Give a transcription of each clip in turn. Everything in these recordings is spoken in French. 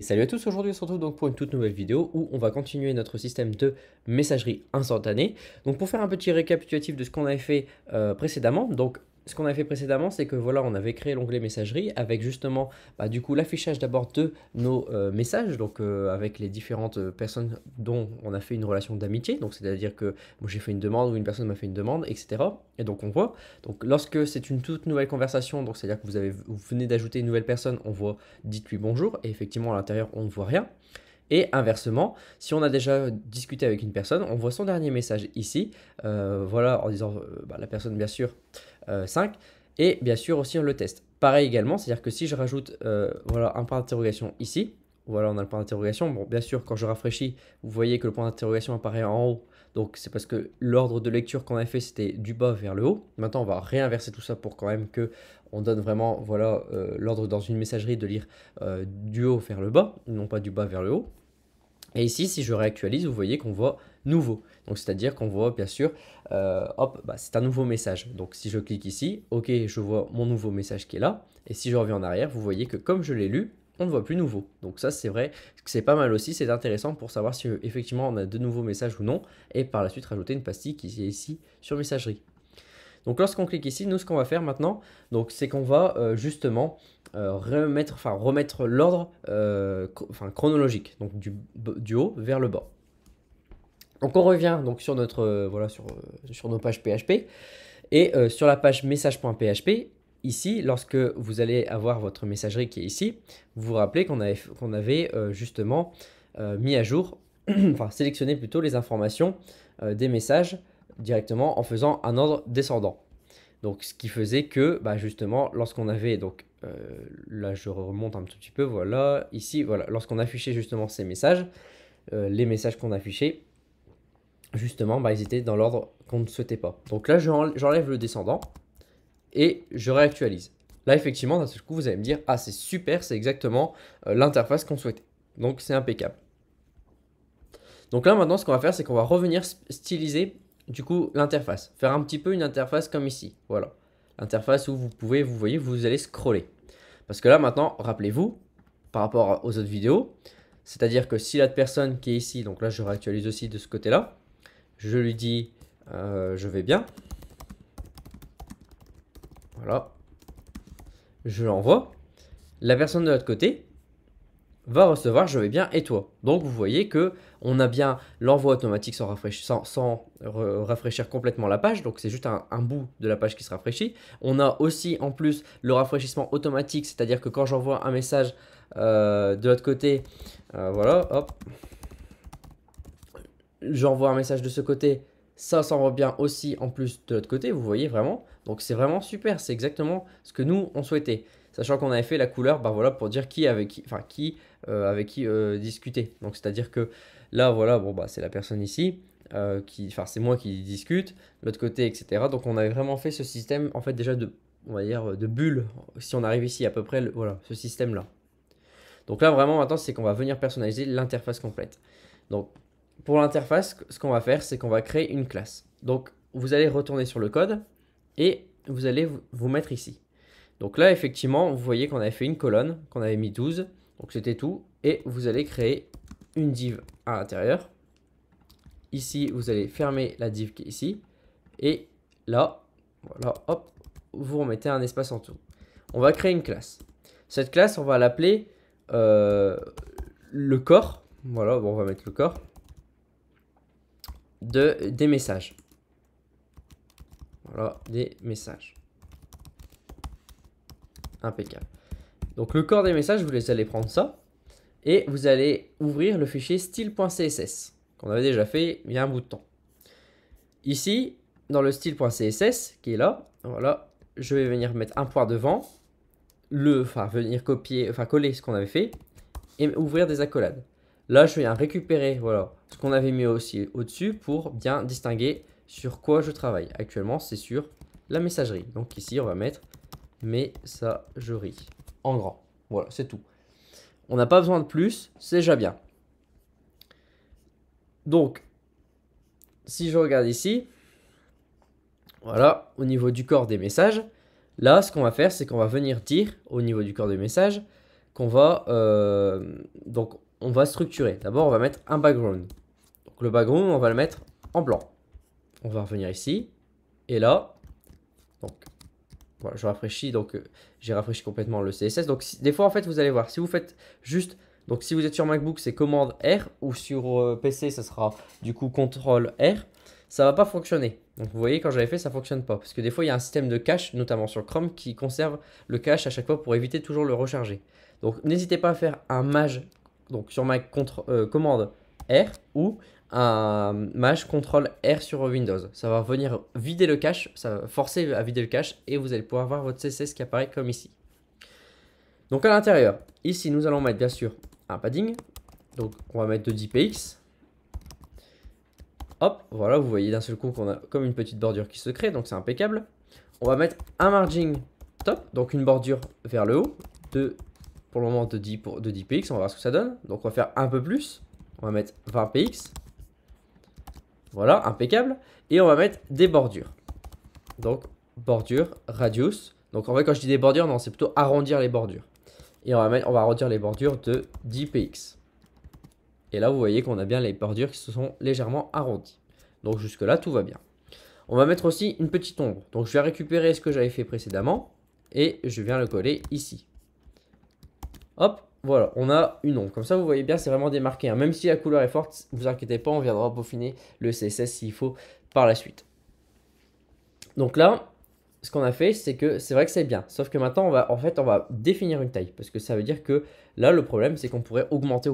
Salut à tous, aujourd'hui on se retrouve donc pour une toute nouvelle vidéo où on va continuer notre système de messagerie instantanée. Donc pour faire un petit récapitulatif de ce qu'on avait fait précédemment, donc ce qu'on avait fait précédemment c'est que voilà on avait créé l'onglet messagerie avec justement du coup l'affichage d'abord de nos messages, donc avec les différentes personnes dont on a fait une relation d'amitié, donc c'est-à-dire que moi j'ai fait une demande ou une personne m'a fait une demande, etc. Et donc on voit, donc lorsque c'est une toute nouvelle conversation, donc c'est-à-dire que vous venez d'ajouter une nouvelle personne, on voit dites-lui bonjour, et effectivement à l'intérieur on ne voit rien. Et inversement, si on a déjà discuté avec une personne, on voit son dernier message ici, voilà, en disant la personne bien sûr 5, et bien sûr aussi on le teste. Pareil également, c'est-à-dire que si je rajoute voilà, un point d'interrogation ici, voilà on a le point d'interrogation, bon bien sûr quand je rafraîchis, vous voyez que le point d'interrogation apparaît en haut, donc c'est parce que l'ordre de lecture qu'on a fait c'était du bas vers le haut. Maintenant on va réinverser tout ça pour quand même que on donne vraiment voilà, l'ordre dans une messagerie de lire du haut vers le bas, non pas du bas vers le haut. Et ici, si je réactualise, vous voyez qu'on voit nouveau. Donc, c'est-à-dire qu'on voit, bien sûr, hop, c'est un nouveau message. Donc, si je clique ici, ok, je vois mon nouveau message qui est là. Et si je reviens en arrière, vous voyez que comme je l'ai lu, on ne voit plus nouveau. Donc ça, c'est vrai que c'est pas mal aussi. C'est intéressant pour savoir si effectivement on a de nouveaux messages ou non. Et par la suite, rajouter une pastille qui est ici sur messagerie. Donc lorsqu'on clique ici, nous ce qu'on va faire maintenant, c'est qu'on va justement remettre l'ordre chronologique, donc du haut vers le bas. Donc on revient donc sur notre sur nos pages PHP et sur la page message.php. Ici, lorsque vous allez avoir votre messagerie qui est ici, vous vous rappelez qu'on avait justement mis à jour, enfin sélectionné plutôt les informations des messages directement en faisant un ordre descendant. Donc ce qui faisait que justement lorsqu'on avait donc là je remonte un tout petit peu, voilà, ici voilà, lorsqu'on affichait justement ces messages, les messages qu'on affichait, justement ils étaient dans l'ordre qu'on ne souhaitait pas. Donc là j'enlève le descendant et je réactualise. Là effectivement d'un seul coup vous allez me dire ah c'est super, c'est exactement l'interface qu'on souhaitait. Donc c'est impeccable. Donc là maintenant ce qu'on va faire c'est qu'on va revenir styliser du coup l'interface. Faire un petit peu une interface comme ici. Voilà. L'interface où vous pouvez, vous voyez, vous allez scroller. Parce que là maintenant, rappelez-vous, par rapport aux autres vidéos, c'est-à-dire que si la personne qui est ici, donc là je réactualise aussi de ce côté-là, je lui dis je vais bien. Voilà. Je l'envoie. La personne de l'autre côté va recevoir je vais bien et toi. Donc vous voyez que on a bien l'envoi automatique sans rafraîchir complètement la page, donc c'est juste un bout de la page qui se rafraîchit. On a aussi en plus le rafraîchissement automatique, c'est-à-dire que quand j'envoie un message de l'autre côté, voilà, hop, j'envoie un message de ce côté, ça s'envoie bien aussi en plus de l'autre côté, vous voyez vraiment. Donc c'est vraiment super, c'est exactement ce que nous on souhaitait. Sachant qu'on avait fait la couleur, voilà, pour dire qui avec qui discuter. Donc c'est-à-dire que là, voilà, bon c'est la personne ici, c'est moi qui discute, l'autre côté, etc. Donc on avait vraiment fait ce système, en fait déjà on va dire, de bulles, si on arrive ici à peu près, voilà, ce système-là. Donc là vraiment maintenant c'est qu'on va venir personnaliser l'interface complète. Donc pour l'interface, ce qu'on va faire, c'est qu'on va créer une classe. Donc, vous allez retourner sur le code et vous allez vous mettre ici. Donc là, effectivement, vous voyez qu'on avait fait une colonne, qu'on avait mis 12. Donc, c'était tout. Et vous allez créer une div à l'intérieur. Ici, vous allez fermer la div qui est ici. Et là, voilà, hop, vous remettez un espace en dessous. On va créer une classe. Cette classe, on va l'appeler le corps. Voilà, bon, on va mettre le corps. Des messages. Voilà, des messages. Impeccable. Donc le corps des messages, vous allez prendre ça et vous allez ouvrir le fichier style.css qu'on avait déjà fait il y a un bout de temps. Ici, dans le style.css qui est là, voilà, je vais venir mettre un point devant, venir coller ce qu'on avait fait et ouvrir des accolades. Là, je viens récupérer voilà, ce qu'on avait mis aussi au-dessus pour bien distinguer sur quoi je travaille. Actuellement, c'est sur la messagerie. Donc ici, on va mettre messagerie en grand. Voilà, c'est tout. On n'a pas besoin de plus, c'est déjà bien. Donc, si je regarde ici, voilà, au niveau du corps des messages, là, ce qu'on va faire, c'est qu'on va venir dire au niveau du corps des messages donc on va structurer. D'abord, on va mettre un background. Donc le background, on va le mettre en blanc. On va revenir ici. Et là, donc voilà, je rafraîchis. Donc j'ai rafraîchi complètement le CSS. Donc des fois, en fait, vous allez voir, si vous faites juste, donc si vous êtes sur MacBook, c'est commande R, ou sur PC, ça sera du coup CTRL R. Ça va pas fonctionner. Donc vous voyez, quand j'avais fait, ça fonctionne pas. Parce que des fois, il y a un système de cache, notamment sur Chrome, qui conserve le cache à chaque fois pour éviter toujours le recharger. Donc n'hésitez pas à faire un maj donc sur Mac commande R ou un maj CTRL R sur Windows. Ça va venir vider le cache, ça va forcer à vider le cache et vous allez pouvoir voir votre CSS qui apparaît comme ici. Donc à l'intérieur, ici nous allons mettre bien sûr un padding. Donc on va mettre de 10 px. Hop, voilà, vous voyez d'un seul coup qu'on a comme une petite bordure qui se crée, donc c'est impeccable. On va mettre un margin top, donc une bordure vers le haut, pour le moment de 10 px, on va voir ce que ça donne. Donc on va faire un peu plus, on va mettre 20 px. Voilà, impeccable. Et on va mettre des bordures. Donc bordure, radius. Donc en fait quand je dis des bordures, non, c'est plutôt arrondir les bordures. Et on va arrondir les bordures de 10 px. Et là, vous voyez qu'on a bien les bordures qui se sont légèrement arrondies. Donc jusque-là, tout va bien. On va mettre aussi une petite ombre. Donc je vais récupérer ce que j'avais fait précédemment et je viens le coller ici. Hop, voilà, on a une ombre. Comme ça, vous voyez bien, c'est vraiment démarqué. Même si la couleur est forte, vous inquiétez pas, on viendra peaufiner le CSS s'il faut par la suite. Donc là, ce qu'on a fait, c'est que c'est vrai que c'est bien. Sauf que maintenant, on va définir une taille. Parce que ça veut dire que là, le problème, c'est qu'on pourrait augmenter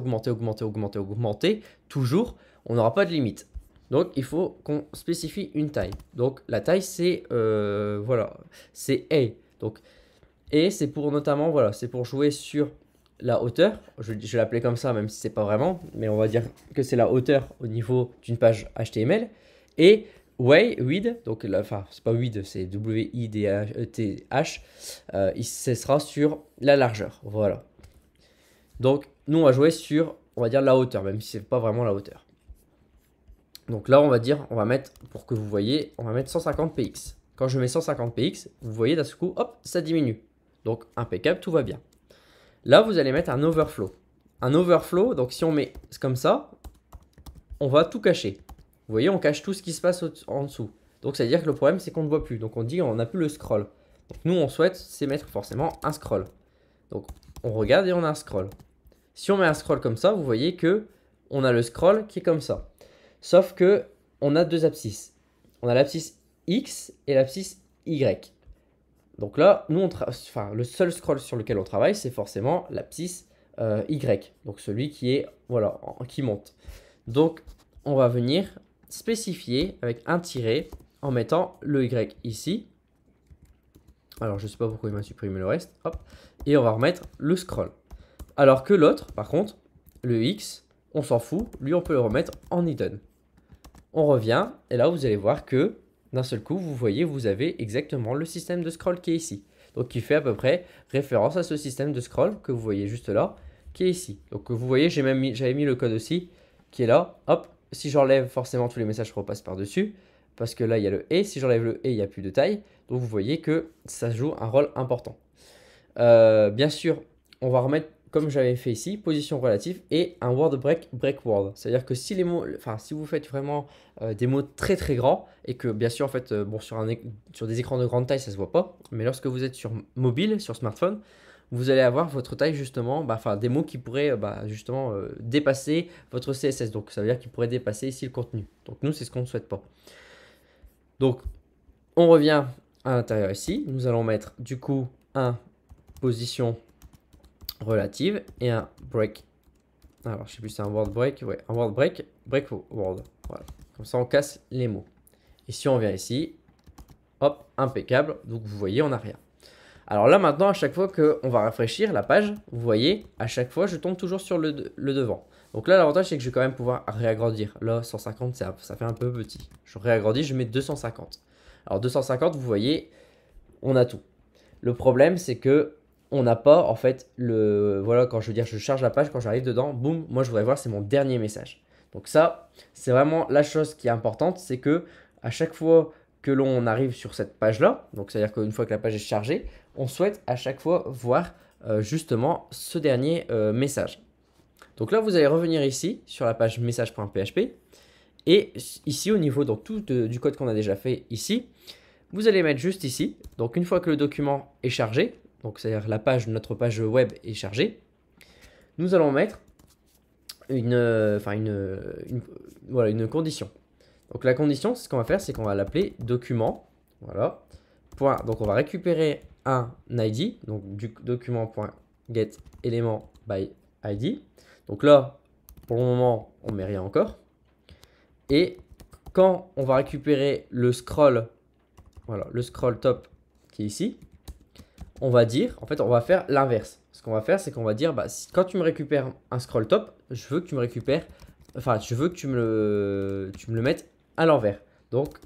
toujours. On n'aura pas de limite. Donc, il faut qu'on spécifie une taille. Donc, la taille, c'est voilà, c'est A. Donc, et c'est pour notamment, voilà, c'est pour jouer sur la hauteur. Je vais l'appeler comme ça, même si c'est pas vraiment. Mais on va dire que c'est la hauteur au niveau d'une page HTML. Et width, donc là, enfin, c'est pas width, c'est W-I-D-H. Ce sera sur la largeur. Voilà. Donc, nous, on va jouer sur, on va dire, la hauteur, même si c'est pas vraiment la hauteur. Donc là, on va mettre, pour que vous voyez, on va mettre 150 px. Quand je mets 150 px, vous voyez d'un seul coup, hop, ça diminue. Donc, impeccable, tout va bien. Là, vous allez mettre un overflow. Un overflow, donc si on met comme ça, on va tout cacher. Vous voyez, on cache tout ce qui se passe en dessous. Donc, ça veut dire que le problème, c'est qu'on ne voit plus. Donc, on dit on n'a plus le scroll. Donc, nous, on souhaite, c'est mettre forcément un scroll. Donc, on regarde et on a un scroll. Si on met un scroll comme ça, vous voyez que on a le scroll qui est comme ça. Sauf que on a deux abscisses. On a l'abscisse X et l'abscisse Y. Donc là, nous, le seul scroll sur lequel on travaille, c'est forcément l'abscisse Y. Donc celui qui est, voilà, qui monte. Donc, on va venir spécifier avec un tiret en mettant le Y ici. Alors, je ne sais pas pourquoi il m'a supprimé le reste. Hop. Et on va remettre le scroll. Alors que l'autre, par contre, le X, on s'en fout. Lui, on peut le remettre en hidden. On revient. Et là, vous allez voir que d'un seul coup, vous voyez, vous avez exactement le système de scroll qui est ici. Donc, qui fait à peu près référence à ce système de scroll que vous voyez juste là, qui est ici. Donc, vous voyez, j'avais mis le code aussi, qui est là. Hop, si j'enlève, forcément, tous les messages repassent par-dessus. Parce que là, il y a le « et ». Si j'enlève le « et », il n'y a plus de taille. Donc, vous voyez que ça joue un rôle important. Bien sûr, on va remettre, comme j'avais fait ici, position relative et un word break word. C'est-à-dire que si les mots, enfin, si vous faites vraiment des mots très très grands et que bien sûr en fait, bon, sur des écrans de grande taille ça se voit pas, mais lorsque vous êtes sur mobile, sur smartphone, vous allez avoir votre taille justement, des mots qui pourraient justement dépasser votre CSS. Donc ça veut dire qu'ils pourraient dépasser ici le contenu. Donc nous c'est ce qu'on ne souhaite pas. Donc on revient à l'intérieur ici. Nous allons mettre du coup un position relative et un break. Alors, je sais plus si c'est un word break. Ouais, un word break word. Voilà. Comme ça, on casse les mots. Et si on vient ici, hop, impeccable. Donc, vous voyez, on n'a rien. Alors là, maintenant, à chaque fois qu'on va rafraîchir la page, vous voyez, à chaque fois, je tombe toujours sur le devant. Donc là, l'avantage, c'est que je vais quand même pouvoir réagrandir. Là, 150, ça fait un peu petit. Je réagrandis, je mets 250. Alors, 250, vous voyez, on a tout. Le problème, c'est que on n'a pas en fait voilà, quand je veux dire je charge la page, quand j'arrive dedans, boum, moi je voudrais voir c'est mon dernier message. Donc ça, c'est vraiment la chose qui est importante, c'est que à chaque fois que l'on arrive sur cette page là, donc c'est à dire qu'une fois que la page est chargée, on souhaite à chaque fois voir justement ce dernier message. Donc là, vous allez revenir ici sur la page message.php et ici au niveau donc, du code qu'on a déjà fait ici, vous allez mettre juste ici. Donc une fois que le document est chargé, donc c'est-à-dire notre page web est chargée, nous allons mettre voilà, une condition. Donc la condition, ce qu'on va faire, c'est qu'on va l'appeler document. Voilà. Donc on va récupérer un ID, donc du document.get element by ID. Donc là, pour le moment, on ne met rien encore. Et quand on va récupérer le scroll, voilà, le scroll top qui est ici, on va dire, en fait, on va faire l'inverse. Ce qu'on va faire, c'est qu'on va dire, bah, quand tu me récupères un scroll top, je veux que tu me récupères, enfin, je veux que tu me le mettes à l'envers. Donc,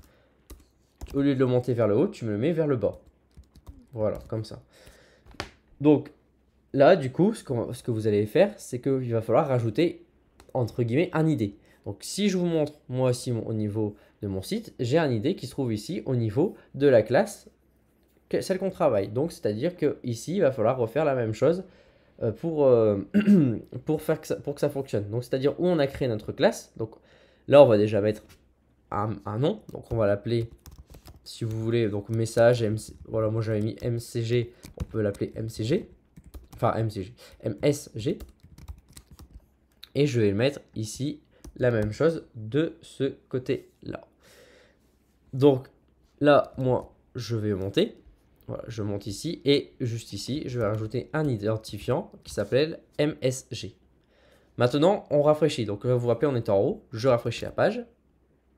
au lieu de le monter vers le haut, tu me le mets vers le bas. Voilà, comme ça. Donc, là, du coup, ce que vous allez faire, c'est qu'il va falloir rajouter, entre guillemets, un ID. Donc, si je vous montre, moi aussi, au niveau de mon site, j'ai un ID qui se trouve ici, au niveau de la classe, celle qu'on travaille. Donc, c'est-à-dire qu'ici, il va falloir refaire la même chose pour que ça fonctionne. Donc, c'est-à-dire où on a créé notre classe. Donc, là, on va déjà mettre un nom. Donc, on va l'appeler, si vous voulez, donc message, voilà, moi j'avais mis MCG, on peut l'appeler MCG. Enfin, MSG. Et je vais mettre ici la même chose de ce côté-là. Donc, là, moi, je vais monter. Voilà, je monte ici et juste ici, je vais rajouter un identifiant qui s'appelle MSG. Maintenant, on rafraîchit. Donc là, vous vous rappelez, on est en haut. Je rafraîchis la page.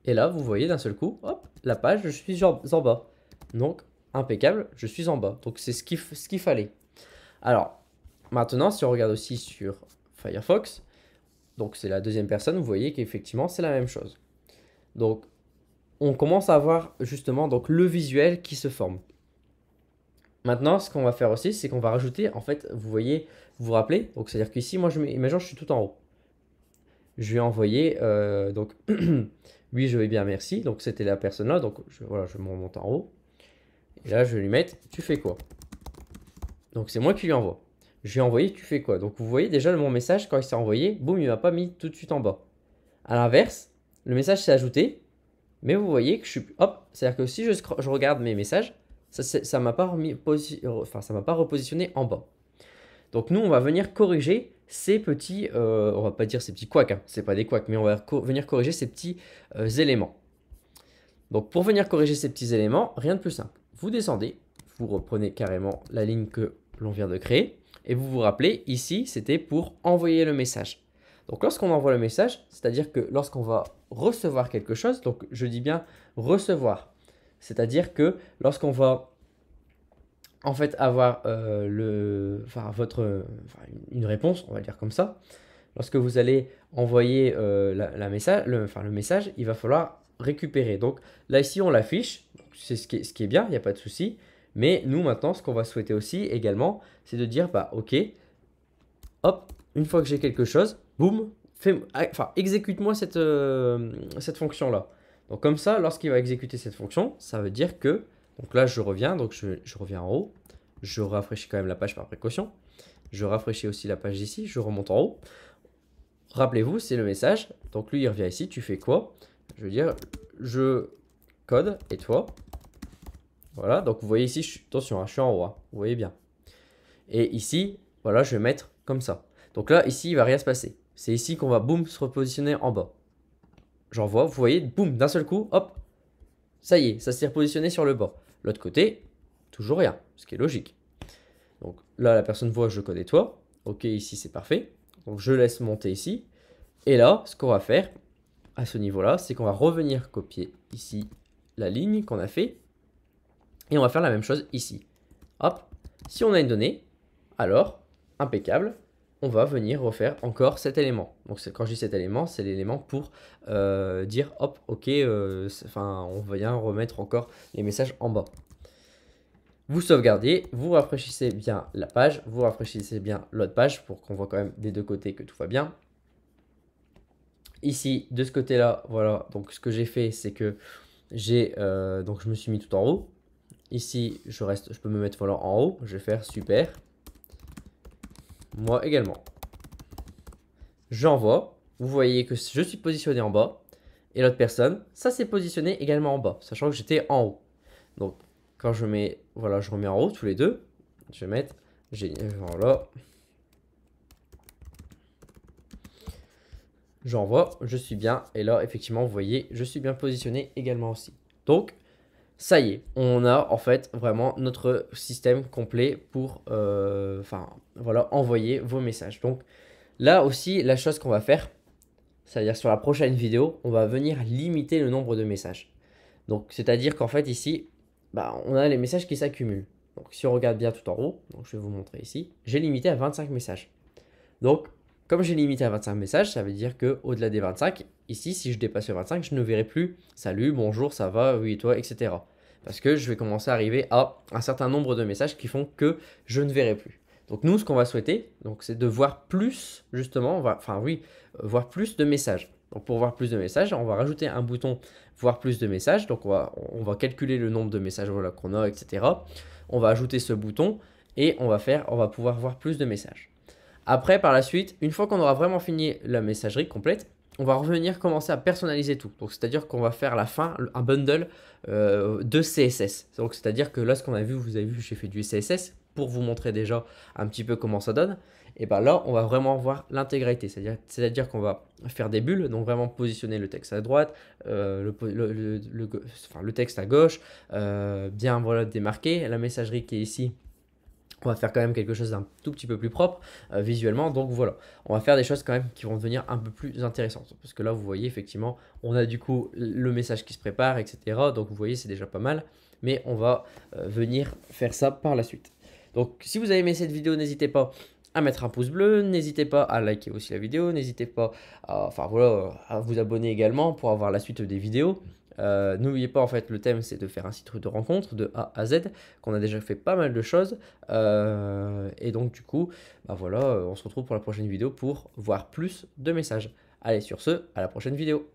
Et là, vous voyez d'un seul coup, hop, la page, je suis en bas. Donc, impeccable, je suis en bas. Donc, c'est ce qu'il fallait. Alors, maintenant, si on regarde aussi sur Firefox, donc c'est la deuxième personne, vous voyez qu'effectivement, c'est la même chose. Donc, on commence à avoir justement donc, le visuel qui se forme. Maintenant, ce qu'on va faire aussi, c'est qu'on va rajouter, en fait, vous voyez, vous vous rappelez, donc c'est-à-dire qu'ici, moi, imagine, je suis tout en haut. Je vais envoyer, donc, oui, je vais bien, merci. Donc, c'était la personne là, donc, voilà, je me remonte en haut. Et là, je vais lui mettre, tu fais quoi? Donc, c'est moi qui lui envoie. Je lui ai envoyé, tu fais quoi? Donc, vous voyez déjà mon message, quand il s'est envoyé, boum, il ne m'a pas mis tout de suite en bas. À l'inverse, le message s'est ajouté, mais vous voyez que je suis, hop, c'est-à-dire que si je regarde mes messages, ça m'a pas ça m'a pas repositionné en bas. Donc nous, on va venir corriger ces petits, on va pas dire ces petits couacs, hein, c'est pas des couacs, mais on va venir corriger ces petits éléments. Donc pour venir corriger ces petits éléments, rien de plus simple. Vous descendez, vous reprenez carrément la ligne que l'on vient de créer, et vous vous rappelez, ici, c'était pour envoyer le message. Donc lorsqu'on envoie le message, c'est-à-dire que lorsqu'on va recevoir quelque chose, donc je dis bien recevoir, c'est-à-dire que lorsqu'on va en fait avoir une réponse, on va dire comme ça, lorsque vous allez envoyer le message, il va falloir récupérer. Donc là ici on l'affiche, c'est ce qui est bien, il n'y a pas de souci. Mais nous maintenant ce qu'on va souhaiter aussi également, c'est de dire bah ok, hop, une fois que j'ai quelque chose, boum, exécute-moi cette fonction-là. Donc comme ça, lorsqu'il va exécuter cette fonction, ça veut dire que, donc là je reviens, donc je reviens en haut, je rafraîchis quand même la page par précaution, je rafraîchis aussi la page ici, je remonte en haut. Rappelez-vous, c'est le message, donc lui il revient ici, tu fais quoi? Je veux dire, je code et toi. Voilà, donc vous voyez ici, attention, hein, je suis en haut, hein, vous voyez bien. Et ici, voilà, je vais mettre comme ça. Donc là, ici, il va rien se passer. C'est ici qu'on va, boum, se repositionner en bas. J'envoie, vous voyez, boum, d'un seul coup, hop, ça y est, ça s'est repositionné sur le bas. L'autre côté, toujours rien, ce qui est logique. Donc là, la personne voit, je connais toi. Ok, ici, c'est parfait. Donc je laisse monter ici. Et là, ce qu'on va faire à ce niveau-là, c'est qu'on va revenir copier ici la ligne qu'on a fait. Et on va faire la même chose ici. Hop, si on a une donnée, alors, impeccable, on va venir refaire encore cet élément. Donc quand je dis cet élément, c'est l'élément pour dire hop, ok, on vient remettre encore les messages en bas. Vous sauvegardez, vous rafraîchissez bien la page, vous rafraîchissez bien l'autre page pour qu'on voit quand même des deux côtés que tout va bien. Ici, de ce côté-là, voilà, donc ce que j'ai fait, c'est que donc je me suis mis tout en haut. Ici, je peux me mettre voilà, en haut, je vais faire super. moi également. J'envoie, vous voyez que je suis positionné en bas, et l'autre personne, ça s'est positionné également en bas, sachant que j'étais en haut. Donc, quand je mets, voilà, je remets en haut tous les deux, je vais mettre, voilà, j'envoie, je suis bien, et là, effectivement, vous voyez, je suis bien positionné également aussi. Donc, ça y est, on a en fait vraiment notre système complet pour voilà, envoyer vos messages. Donc là aussi, la chose qu'on va faire, c'est-à-dire sur la prochaine vidéo, on va venir limiter le nombre de messages. Donc c'est-à-dire qu'en fait ici, bah, on a les messages qui s'accumulent. Donc si on regarde bien tout en haut, donc je vais vous montrer ici, j'ai limité à 25 messages. Donc comme j'ai limité à 25 messages, ça veut dire qu'au-delà des 25, ici si je dépasse le 25, je ne verrai plus salut, bonjour, ça va, oui et toi, etc. Parce que je vais commencer à arriver à un certain nombre de messages qui font que je ne verrai plus. Donc nous, ce qu'on va souhaiter, c'est de voir plus, justement, voir plus de messages. Donc pour voir plus de messages, on va rajouter un bouton voir plus de messages. Donc on va calculer le nombre de messages voilà, qu'on a, etc. On va ajouter ce bouton et on va pouvoir voir plus de messages. Après, par la suite, une fois qu'on aura vraiment fini la messagerie complète, on va revenir commencer à personnaliser tout. Donc, c'est-à-dire qu'on va faire à la fin un bundle de CSS. Donc, c'est-à-dire que là, ce qu'on a vu, vous avez vu, j'ai fait du CSS pour vous montrer déjà un petit peu comment ça donne. Et bien là, on va vraiment voir l'intégralité. C'est-à-dire qu'on va faire des bulles, donc vraiment positionner le texte à droite, le texte à gauche, bien voilà, démarquer la messagerie qui est ici. On va faire quand même quelque chose d'un tout petit peu plus propre visuellement. Donc voilà, on va faire des choses quand même qui vont devenir un peu plus intéressantes. Parce que là, vous voyez, effectivement, on a du coup le message qui se prépare, etc. Donc vous voyez, c'est déjà pas mal. Mais on va venir faire ça par la suite. Donc si vous avez aimé cette vidéo, n'hésitez pas à mettre un pouce bleu. N'hésitez pas à liker aussi la vidéo. N'hésitez pas à vous abonner également pour avoir la suite des vidéos. N'oubliez pas, en fait, le thème c'est de faire un site de rencontre de A à Z, qu'on a déjà fait pas mal de choses. Et donc du coup, bah voilà, on se retrouve pour la prochaine vidéo pour voir plus de messages. Allez, sur ce, à la prochaine vidéo.